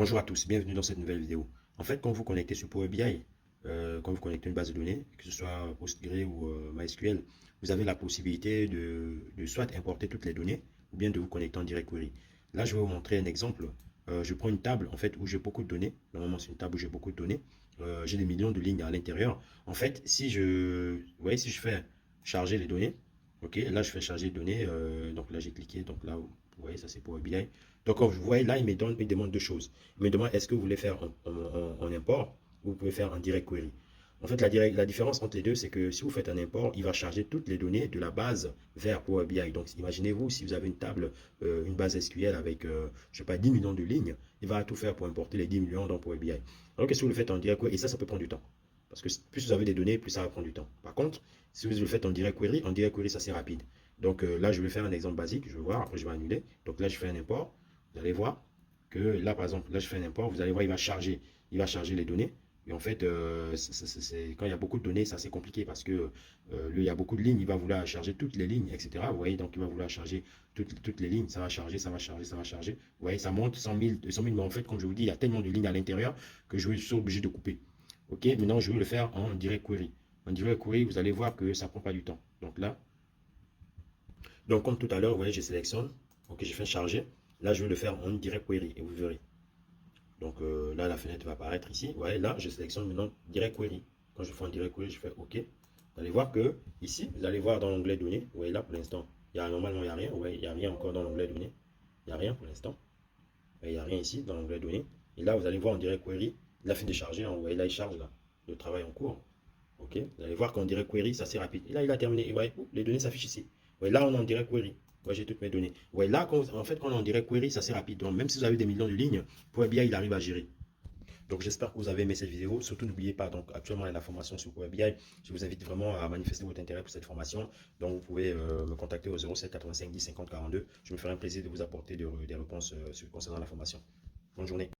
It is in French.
Bonjour à tous, bienvenue dans cette nouvelle vidéo. En fait, quand vous connectez sur Power BI, quand vous connectez une base de données, que ce soit PostgreSQL ou MySQL, vous avez la possibilité de soit importer toutes les données ou bien de vous connecter en direct query. Là, je vais vous montrer un exemple. Je prends une table en fait où j'ai beaucoup de données. Normalement, c'est une table où j'ai beaucoup de données. J'ai des millions de lignes à l'intérieur. En fait, vous voyez, si je fais charger les données, ok, là je fais charger les données. Donc là, j'ai cliqué. Donc là, vous voyez, ça c'est Power BI. Donc, comme vous voyez, là, il me demande deux choses. Il me demande est-ce que vous voulez faire en import ou vous pouvez faire en direct query. En fait, la différence entre les deux, c'est que si vous faites un import, il va charger toutes les données de la base vers Power BI. Donc, imaginez-vous, si vous avez une table, une base SQL avec, je sais pas, 10 millions de lignes, il va tout faire pour importer les 10 millions dans Power BI. Alors que si vous le faites en direct query, et ça peut prendre du temps. Parce que plus vous avez des données, plus ça va prendre du temps. Par contre, si vous le faites en direct query, ça c'est rapide. Donc là, je vais faire un exemple basique, je vais voir, après je vais annuler. Donc là, je fais un import. Vous allez voir que là, par exemple, là, je fais un import. Vous allez voir, il va charger les données. Et en fait, quand il y a beaucoup de données, c'est assez compliqué parce que il y a beaucoup de lignes. Il va vouloir charger toutes les lignes, etc. Vous voyez, donc il va vouloir charger toutes les lignes. Ça va charger, ça va charger, ça va charger. Vous voyez, ça monte 100 000, 200 000. Mais en fait, comme je vous dis, il y a tellement de lignes à l'intérieur que je suis obligé de couper. OK, maintenant, je vais le faire en direct query. En direct query, vous allez voir que ça ne prend pas du temps. Donc là, donc comme tout à l'heure, vous voyez, je sélectionne. OK, je fais charger. Là, je vais le faire en direct query et vous verrez. Donc là, la fenêtre va apparaître ici. Vous voyez, là, je sélectionne maintenant direct query. Quand je fais en direct query, je fais OK. Vous allez voir que ici, vous allez voir dans l'onglet données. Vous voyez là, pour l'instant, normalement, il n'y a rien. Vous voyez, il n'y a rien encore dans l'onglet données. Il n'y a rien pour l'instant. Il n'y a rien ici dans l'onglet données. Et là, vous allez voir en direct query. Il a fait décharger. Vous voyez, là, il charge là, le travail en cours. OK. Vous allez voir qu'en direct query, c'est assez rapide. Et là, il a terminé. Et vous voyez, les données s'affichent ici. Vous voyez, là, on est en direct query. Moi, j'ai toutes mes données. Vous voyez, là, en fait, quand on est en direct query, c'est assez rapide. Donc, même si vous avez des millions de lignes, Power BI, il arrive à gérer. Donc, j'espère que vous avez aimé cette vidéo. Surtout, n'oubliez pas, donc, actuellement, il y a la formation sur Power BI. Je vous invite vraiment à manifester votre intérêt pour cette formation. Donc, vous pouvez me contacter au 07 85 10 50 42. Je me ferai un plaisir de vous apporter des réponses concernant la formation. Bonne journée.